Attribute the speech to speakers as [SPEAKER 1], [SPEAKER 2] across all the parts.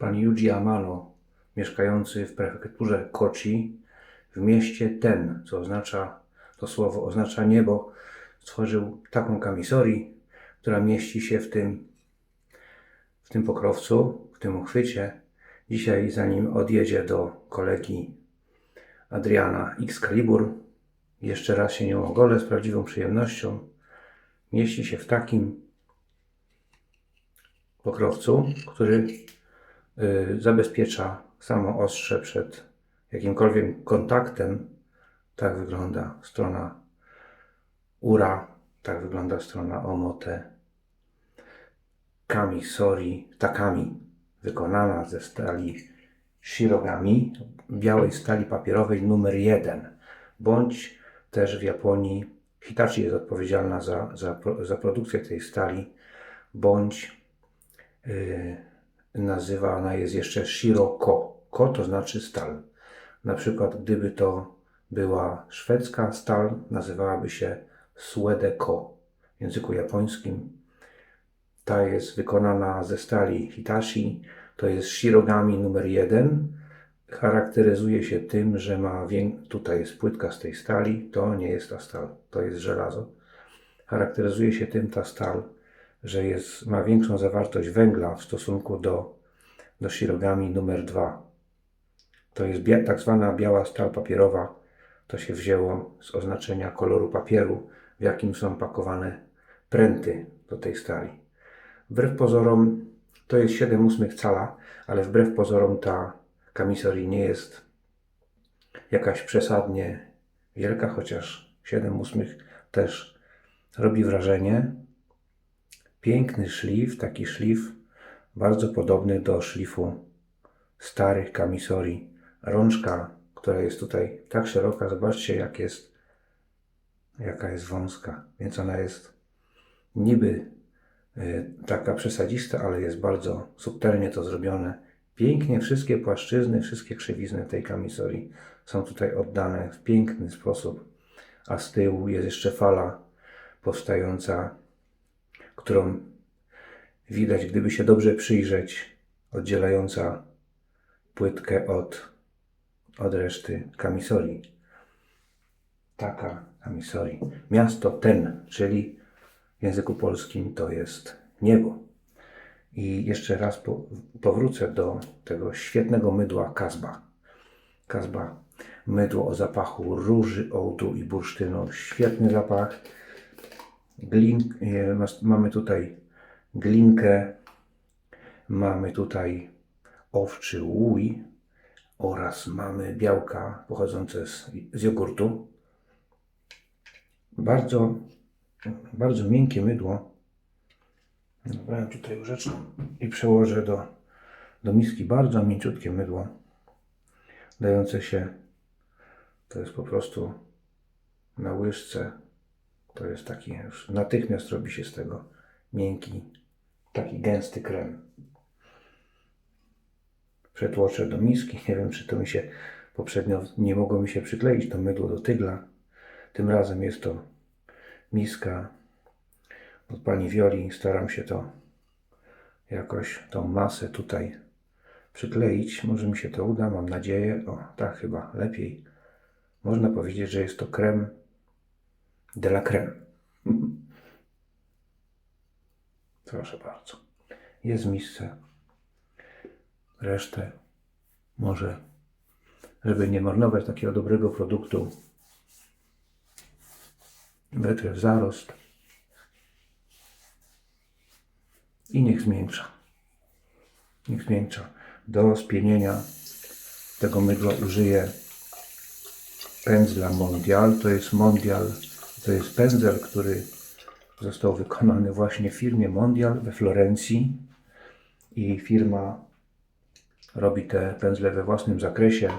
[SPEAKER 1] Pan Yuji Amano, mieszkający w prefekturze Kochi, w mieście Ten, co oznacza, to słowo oznacza niebo, stworzył taką kamisorię, która mieści się w tym pokrowcu, w tym uchwycie. Dzisiaj, zanim odjedzie do kolegi Adriana Excalibur, jeszcze raz się nią ogolę z prawdziwą przyjemnością. Mieści się w takim pokrowcu, który zabezpiecza samo ostrze przed jakimkolwiek kontaktem. Tak wygląda strona ura, tak wygląda strona omote kamisori takami, wykonana ze stali shirogami, białej stali papierowej numer 1, bądź też w Japonii Hitachi jest odpowiedzialna za produkcję tej stali, bądź nazywana jest jeszcze Shiroko. Ko to znaczy stal. Na przykład gdyby to była szwedzka stal, nazywałaby się Suedeko w języku japońskim. Ta jest wykonana ze stali Hitachi, to jest Shirogami numer 1. Charakteryzuje się tym, że ma tutaj jest płytka z tej stali, to nie jest ta stal, to jest żelazo. Charakteryzuje się tym ta stal, że ma większą zawartość węgla w stosunku do Shirogami numer 2. To jest tak zwana biała stal papierowa. To się wzięło z oznaczenia koloru papieru, w jakim są pakowane pręty do tej stali. Wbrew pozorom to jest 7/8 cala, ale wbrew pozorom ta kamisori nie jest jakaś przesadnie wielka, chociaż 7/8 też robi wrażenie. Piękny szlif, taki szlif bardzo podobny do szlifu starych kamisori. Rączka, która jest tutaj tak szeroka, zobaczcie jaka jest wąska, więc ona jest niby taka przesadzista, ale jest bardzo subtelnie to zrobione. Pięknie wszystkie płaszczyzny, wszystkie krzywizny tej kamisorii są tutaj oddane w piękny sposób, a z tyłu jest jeszcze fala powstająca, którą widać, gdyby się dobrze przyjrzeć, oddzielająca płytkę od reszty kamisorii. Taka kamisorii. Miasto Ten, czyli w języku polskim to jest niebo. I jeszcze raz powrócę do tego świetnego mydła Kasba. Kasba, mydło o zapachu róży, ołdu i bursztynu. Świetny zapach. Mamy tutaj glinkę, mamy tutaj owczy łój oraz mamy białka pochodzące z jogurtu. Bardzo, bardzo miękkie mydło. Zabrałem tutaj łyżeczkę i przełożę do miski. Bardzo mięciutkie mydło, dające się, to jest po prostu na łyżce, to jest taki, już natychmiast robi się z tego miękki, taki gęsty krem. Przetłoczę do miski. Nie wiem, czy to mi się poprzednio nie mogło mi się przykleić to mydło do tygla. Tym razem jest to miska od pani Wioli. Staram się to jakoś, tą masę tutaj przykleić. Może mi się to uda, mam nadzieję. O, tak chyba lepiej. Można powiedzieć, że jest to crème de la crème. Proszę bardzo. Jest w misce. Resztę może, żeby nie marnować takiego dobrego produktu, wetrę w zarost i niech zmiękcza. Niech zmiękcza. Do spienienia tego mydła użyję pędzla Mondial. To jest pędzel, który został wykonany właśnie w firmie Mondial we Florencji i firma robi te pędzle we własnym zakresie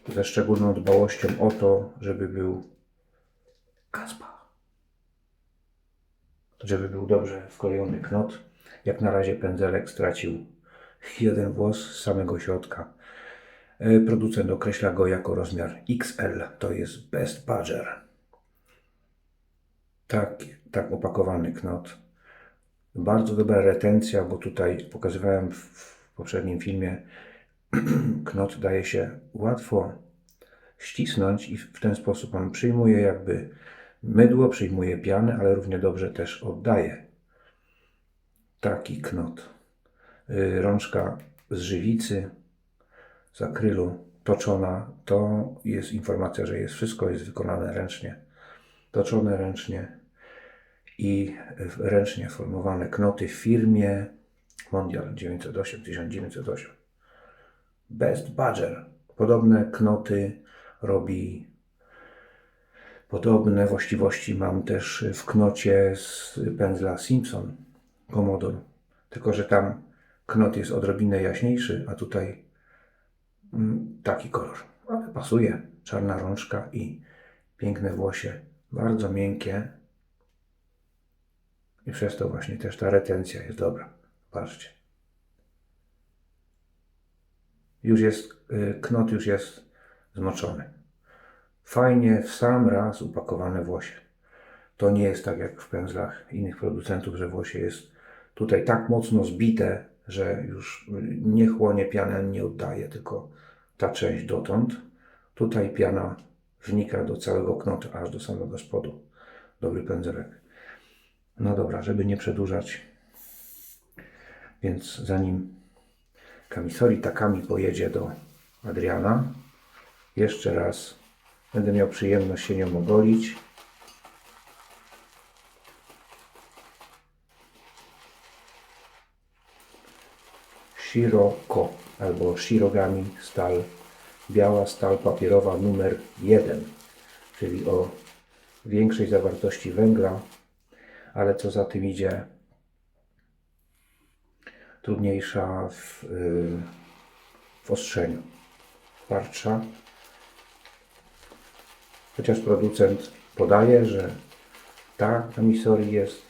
[SPEAKER 1] ze szczególną dbałością o to, żeby był Kasba, żeby był dobrze wklejony knot. Jak na razie pędzelek stracił jeden włos z samego środka. Producent określa go jako rozmiar XL, to jest Best Badger. Tak opakowany knot. Bardzo dobra retencja, bo tutaj pokazywałem w poprzednim filmie, knot daje się łatwo ścisnąć i w ten sposób on przyjmuje jakby mydło, przyjmuje pianę, ale równie dobrze też oddaje. Taki knot. Rączka z żywicy, z akrylu toczona, to jest informacja, że wszystko jest wykonane ręcznie. Toczone ręcznie i ręcznie formowane knoty w firmie Mondial 1908. Best Badger. Podobne knoty robi, podobne właściwości mam też w knocie z pędzla Simpson Commodore. Tylko że tam knot jest odrobinę jaśniejszy, a tutaj taki kolor. Ale pasuje. Czarna rączka i piękne włosie. Bardzo miękkie. I przez to właśnie też ta retencja jest dobra. Patrzcie. Knot już jest zmoczony. Fajnie w sam raz upakowane włosie. To nie jest tak jak w pędzlach innych producentów, że włosie jest tutaj tak mocno zbite, że już nie chłonie pianę, nie oddaje, tylko ta część dotąd. Tutaj piana wnika do całego knotu, aż do samego spodu. Dobry pędzelek. No dobra, żeby nie przedłużać, więc zanim Kamisori Takami pojedzie do Adriana, jeszcze raz będę miał przyjemność się nią ogolić. Shiroko albo Shirogami stal, biała stal papierowa numer 1, czyli o większej zawartości węgla, ale co za tym idzie, trudniejsza w ostrzeniu, twardsza. Chociaż producent podaje, że ta Kamisori jest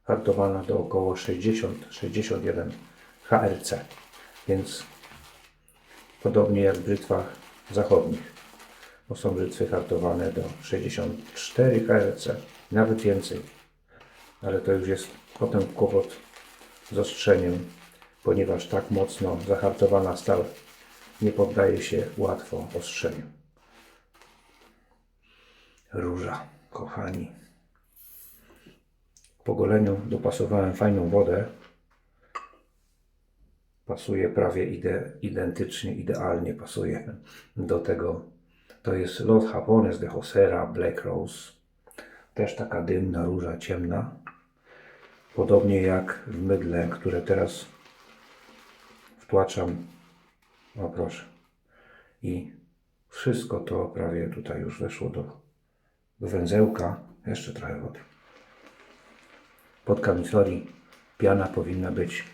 [SPEAKER 1] hartowana do około 60-61 HRC, więc podobnie jak w brzytwach zachodnich, bo są brzytwy hartowane do 64 HRC, nawet więcej, ale to już jest potem kłopot z ostrzeniem, ponieważ tak mocno zahartowana stal nie poddaje się łatwo ostrzeniu. Róża, kochani. Po goleniu dopasowałem fajną wodę. Pasuje prawie identycznie, idealnie pasuje do tego. To jest Los Japones de Hosera Black Rose. Też taka dymna róża, ciemna. Podobnie jak w mydle, które teraz wtłaczam. O proszę. I wszystko to prawie tutaj już weszło do węzełka. Jeszcze trochę wody. Pod Kamisori piana powinna być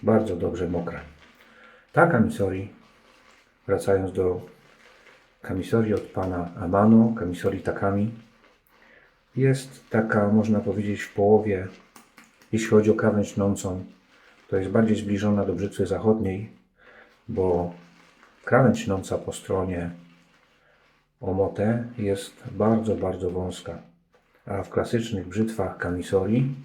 [SPEAKER 1] bardzo dobrze mokra. Ta Kamisori, wracając do Kamisori od pana Amano, Kamisori Takami, jest taka, można powiedzieć, w połowie, jeśli chodzi o krawędź tnącą, to jest bardziej zbliżona do brzytwy zachodniej, bo krawędź tnąca po stronie omote jest bardzo, bardzo wąska. A w klasycznych brzytwach Kamisori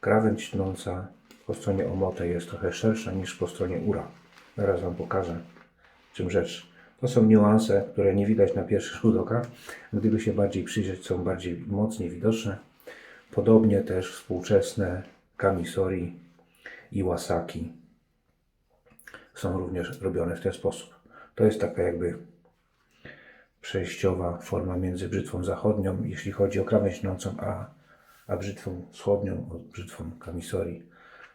[SPEAKER 1] krawędź tnąca po stronie omote jest trochę szersza niż po stronie ura. Zaraz wam pokażę, w czym rzecz. To są niuanse, które nie widać na pierwszy rzut oka. Gdyby się bardziej przyjrzeć, są bardziej mocniej widoczne. Podobnie też współczesne Kamisori Iwasaki są również robione w ten sposób. To jest taka jakby przejściowa forma między brzytwą zachodnią, jeśli chodzi o krawędź tnącą, a brzytwą wschodnią, brzytwą Kamisori.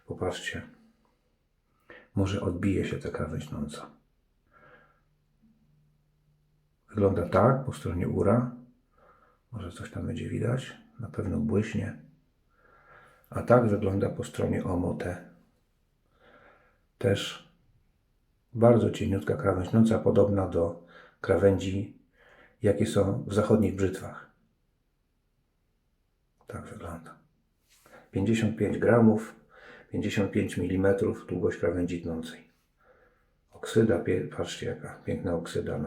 [SPEAKER 1] Popatrzcie, może odbije się ta krawędź tnąca. Wygląda tak po stronie ura. Może coś tam będzie widać. Na pewno błyśnie. A tak wygląda po stronie omote. Też bardzo cieniutka krawędź tnąca, podobna do krawędzi, jakie są w zachodnich brzytwach. Tak wygląda. 55 gramów, 55 mm długość krawędzi tnącej. Oksyda, patrzcie jaka piękna oksyda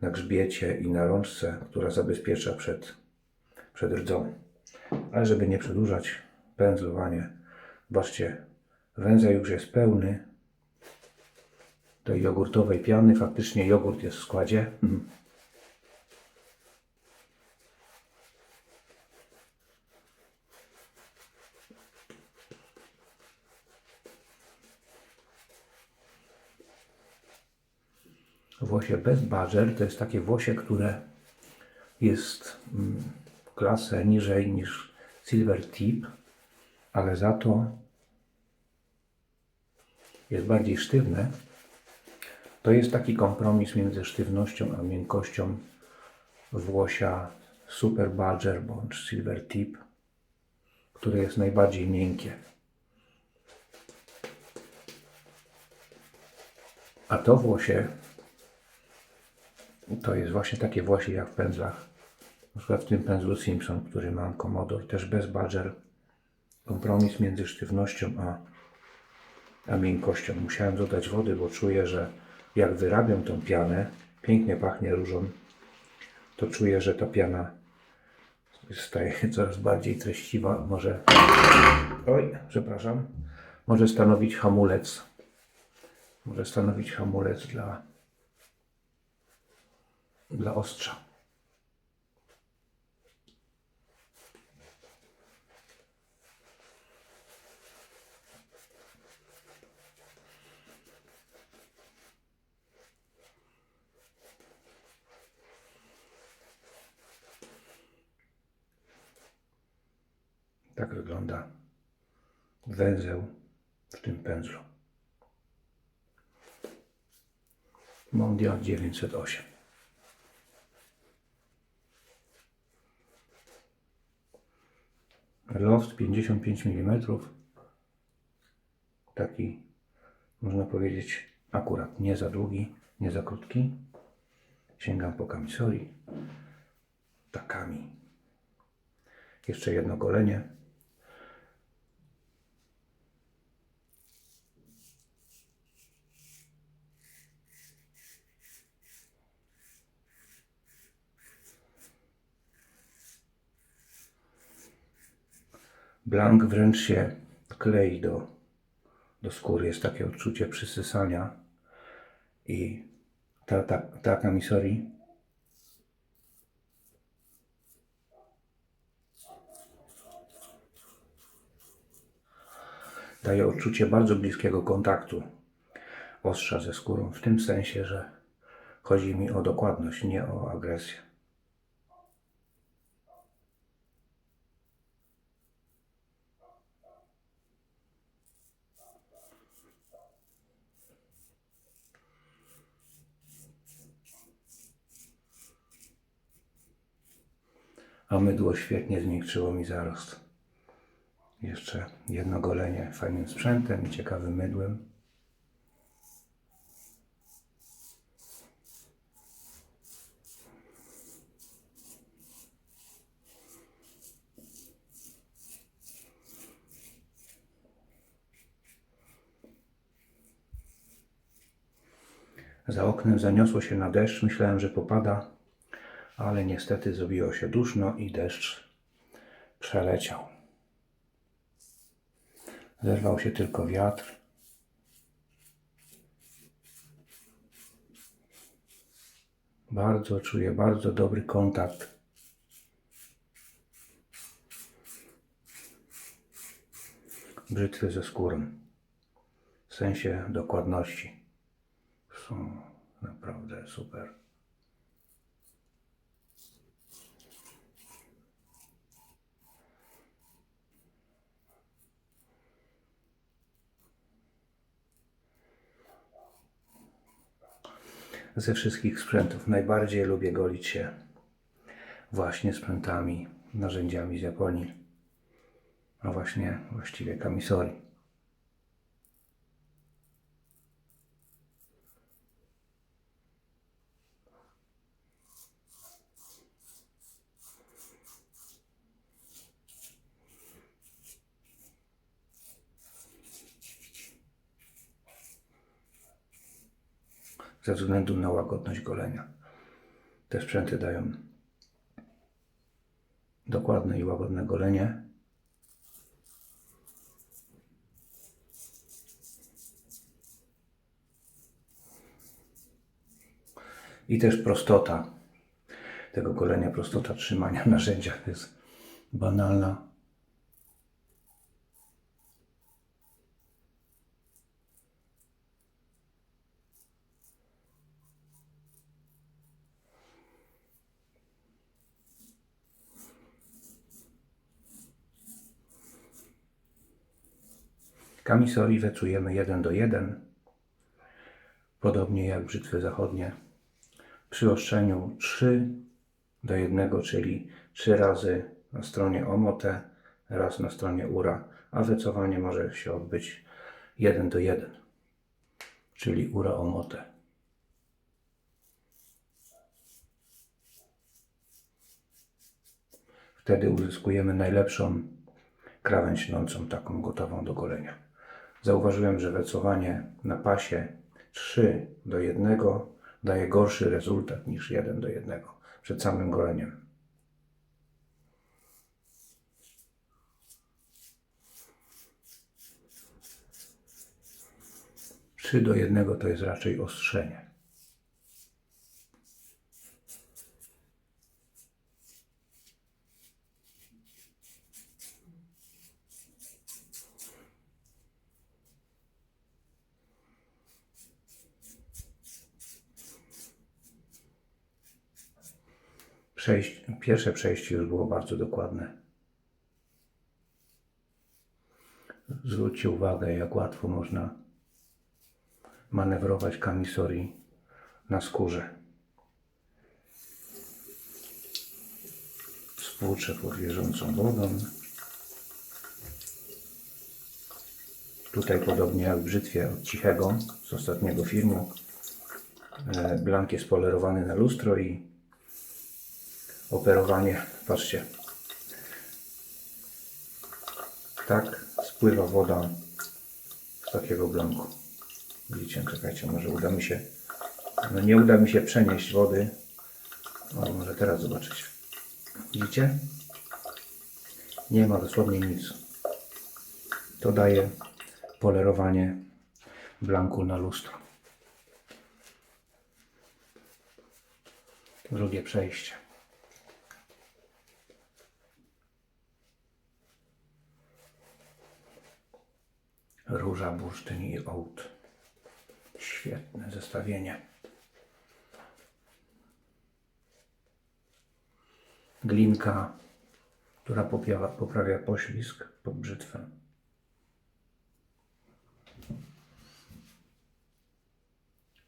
[SPEAKER 1] na grzbiecie i na rączce, która zabezpiecza przed rdzą. Ale żeby nie przedłużać pędzlowanie, zobaczcie, węzeł już jest pełny, tej jogurtowej piany. Faktycznie jogurt jest w składzie. Włosie Best Badger to jest takie włosie, które jest klasę niżej niż Silver Tip, ale za to jest bardziej sztywne. To jest taki kompromis między sztywnością a miękkością włosia Super Badger bądź Silver Tip, które jest najbardziej miękkie. A to włosie to jest właśnie takie włosie jak w pędzlach. Na przykład w tym pędzlu Simpson, który mam Commodore, też bez Badger. Kompromis między sztywnością a miękkością. Musiałem dodać wody, bo czuję, że jak wyrabiam tą pianę, pięknie pachnie różą, to czuję, że ta piana staje coraz bardziej treściwa. Może stanowić hamulec. Może stanowić hamulec dla ostrza. Tak wygląda węzeł w tym pędzlu. Mondial 908. Loft 55 mm. Taki, można powiedzieć, akurat nie za długi, nie za krótki. Sięgam po kamisoli. Takami. Jeszcze jedno golenie. Blank wręcz się klei do skóry. Jest takie odczucie przysysania i ta kamisori daje odczucie bardzo bliskiego kontaktu ostrza ze skórą. W tym sensie, że chodzi mi o dokładność, nie o agresję. A mydło świetnie zmiękczyło mi zarost. Jeszcze jedno golenie fajnym sprzętem i ciekawym mydłem. Za oknem zaniosło się na deszcz. Myślałem, że popada, ale niestety zrobiło się duszno i deszcz przeleciał. Zerwał się tylko wiatr. Czuję bardzo dobry kontakt brzytwy ze skórą. W sensie dokładności. Są naprawdę super. Ze wszystkich sprzętów najbardziej lubię golić się właśnie sprzętami, narzędziami z Japonii, a właściwie kamisori. Ze względu na łagodność golenia. Te sprzęty dają dokładne i łagodne golenie. I też prostota tego golenia, prostota trzymania narzędzia jest banalna. Kamisori wecujemy 1:1, podobnie jak brzytwy zachodnie, przy ostrzeniu 3:1, czyli 3 razy na stronie omote, raz na stronie ura, a wecowanie może się odbyć 1:1, czyli ura omote. Wtedy uzyskujemy najlepszą krawędź nącą, taką gotową do golenia. Zauważyłem, że wecowanie na pasie 3:1 daje gorszy rezultat niż 1:1 przed samym goleniem. 3:1 to jest raczej ostrzenie. Pierwsze przejście już było bardzo dokładne. Zwróćcie uwagę, jak łatwo można manewrować kamisori na skórze. Spłuczę pod wierzącą wodą. Tutaj podobnie jak w brzytwie od Cichego z ostatniego filmu, blank jest polerowany na lustro i operowanie, patrzcie, tak spływa woda z takiego blanku. Widzicie, czekajcie, może uda mi się, no nie uda mi się przenieść wody, o, może teraz zobaczyć. Widzicie? Nie ma dosłownie nic. To daje polerowanie blanku na lustro. Drugie przejście. Róża, bursztyn i ołd. Świetne zestawienie. Glinka, która poprawia poślizg pod brzytwę.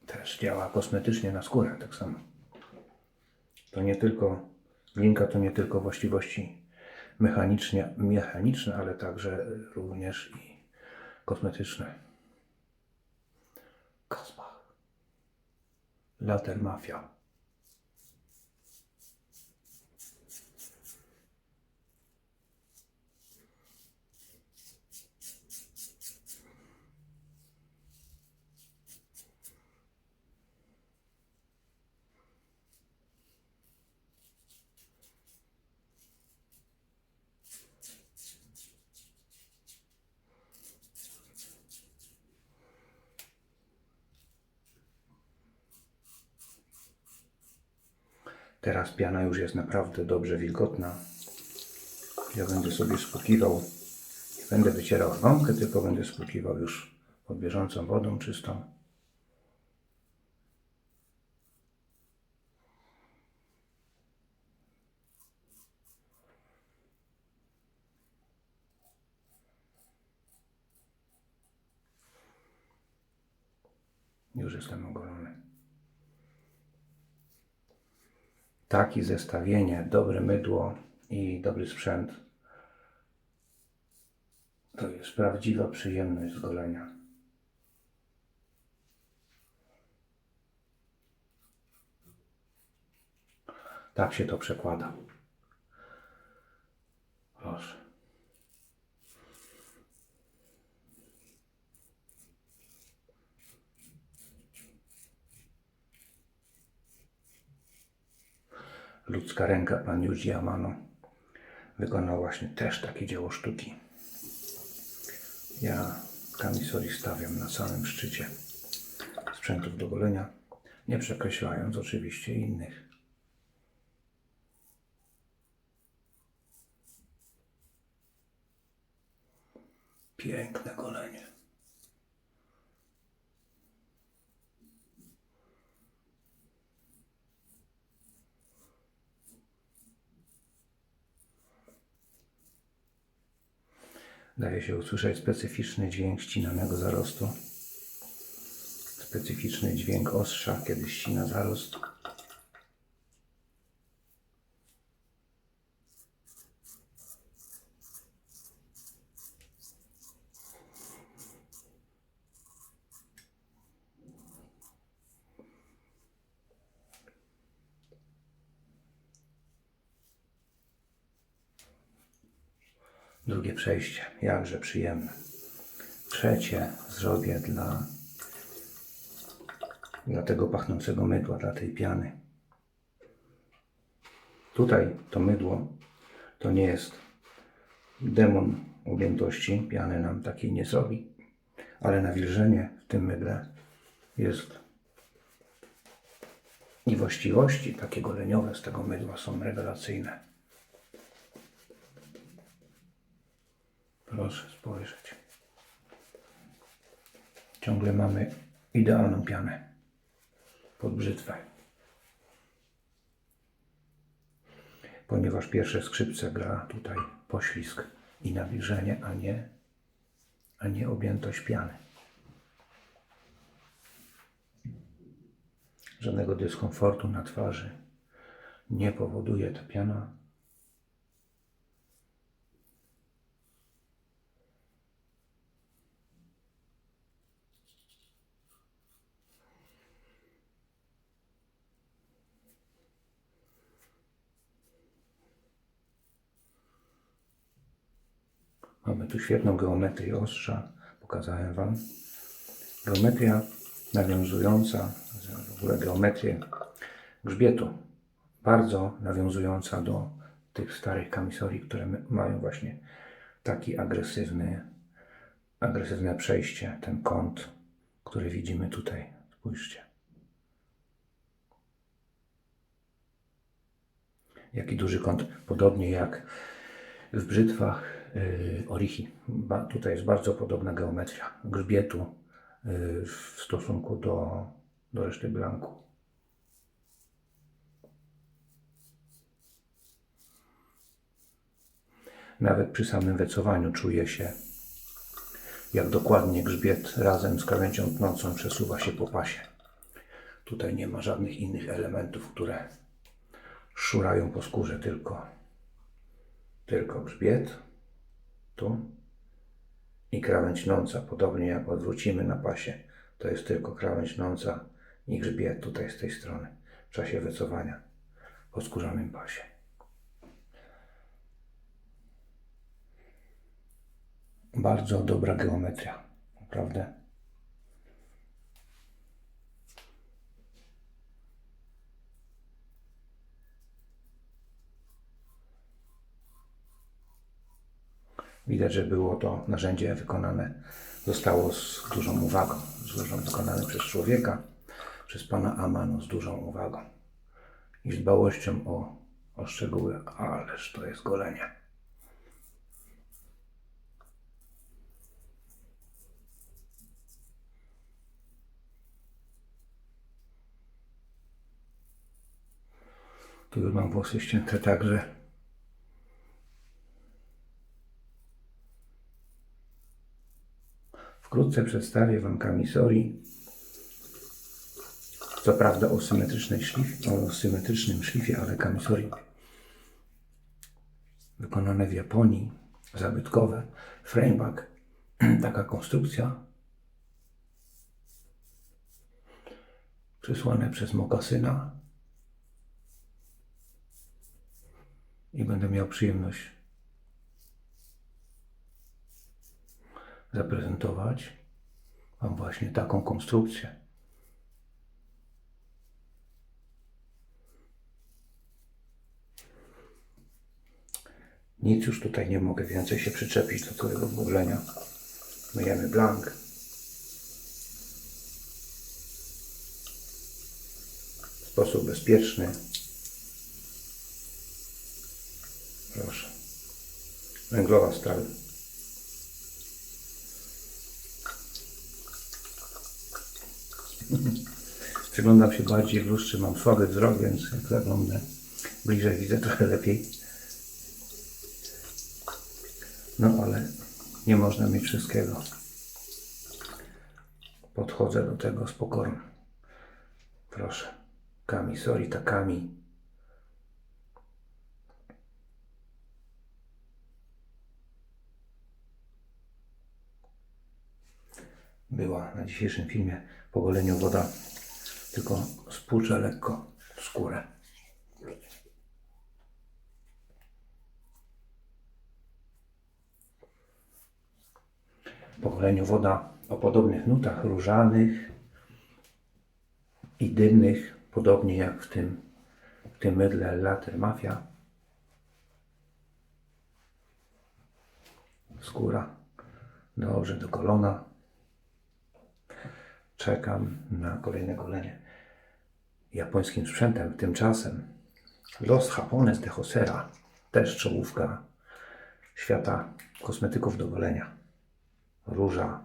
[SPEAKER 1] Też działa kosmetycznie na skórę, tak samo. To nie tylko, glinka to nie tylko właściwości mechaniczne, ale także również i kosmetyczne. Kasbach. Later Mafia. Teraz piana już jest naprawdę dobrze wilgotna. Ja będę sobie spłukiwał, nie będę wycierał rąkę, tylko będę spłukiwał już pod bieżącą wodą czystą. Już jestem ogolony. Takie zestawienie, dobre mydło i dobry sprzęt to jest prawdziwa przyjemność z golenia. Tak się to przekłada. Proszę. Ludzka ręka, pan Yuji Amano wykonał właśnie też takie dzieło sztuki. Ja kamisori stawiam na samym szczycie sprzętów do golenia. nie przekreślając oczywiście innych. Piękne golenie. Daje się usłyszeć specyficzny dźwięk ścinanego zarostu. Specyficzny dźwięk ostrza, kiedy ścina zarost. Drugie przejście, jakże przyjemne. Trzecie zrobię dla tego pachnącego mydła, dla tej piany. Tutaj to mydło to nie jest demon objętości, piany nam takiej nie zrobi, ale nawilżenie w tym mydle jest i właściwości takie goleniowe z tego mydła są rewelacyjne. Proszę spojrzeć. Ciągle mamy idealną pianę pod brzytwę. Ponieważ pierwsze skrzypce gra tutaj poślizg i nawilżenie, a nie objętość piany. Żadnego dyskomfortu na twarzy nie powoduje ta piana. Mamy tu świetną geometrię ostrza, pokazałem Wam. Geometria nawiązująca, w ogóle geometrię grzbietu, bardzo nawiązująca do tych starych kamisorii, które mają właśnie taki agresywne przejście, ten kąt, który widzimy tutaj. Spójrzcie. Jaki duży kąt, podobnie jak w brzytwach Orichi. Tutaj jest bardzo podobna geometria grzbietu w stosunku do reszty blanku. Nawet przy samym wecowaniu czuje się, jak dokładnie grzbiet razem z krawędzią tnącą przesuwa się po pasie. Tutaj nie ma żadnych innych elementów, które szurają po skórze, tylko grzbiet, tu i krawędź nąca, podobnie jak odwrócimy na pasie, to jest tylko krawędź nąca i grzbiet tutaj z tej strony w czasie wecowania po skórzanym pasie. Bardzo dobra geometria, naprawdę. Widać, że było to narzędzie zostało z dużą uwagą, wykonane przez człowieka, przez pana Amano z dużą uwagą i z dbałością o szczegóły, ależ to jest golenie. Tu już mam włosy ścięte także. Wkrótce przedstawię Wam kamisori, co prawda o symetrycznym szlifie, ale kamisori wykonane w Japonii, zabytkowe, frameback, taka konstrukcja, przysłane przez mokasyna i będę miał przyjemność zaprezentować Wam właśnie taką konstrukcję. Nic już tutaj nie mogę więcej się przyczepić do tego golenia. Myjemy blank. sposób bezpieczny. Proszę. Węglowa stal. Przyglądam się bardziej w lustrze, mam słaby wzrok, więc jak zaglądnę bliżej, widzę trochę lepiej. No ale nie można mieć wszystkiego. Podchodzę do tego z pokorą. Proszę. Kami, sorry, takami. Była na dzisiejszym filmie po goleniu woda, tylko spłuczę lekko skórę. Po goleniu woda o podobnych nutach różanych i dymnych, podobnie jak w tym mydle Latte Mafia. Skóra dobrze dogolona. Czekam na kolejne golenie japońskim sprzętem. Tymczasem Los Japones de Hosera, też czołówka świata kosmetyków do golenia. Róża.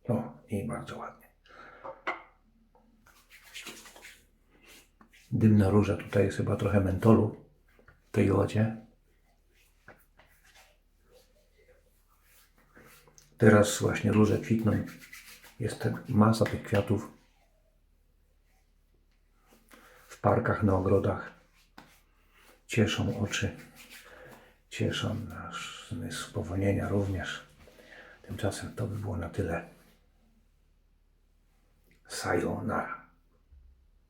[SPEAKER 1] O, i bardzo ładnie. Dymna róża, tutaj jest chyba trochę mentolu w tej wodzie. Teraz właśnie róże kwitną. Jest masa tych kwiatów w parkach, na ogrodach. Cieszą oczy, cieszą nasz zmysł powonienia również. Tymczasem to by było na tyle. Sayonara.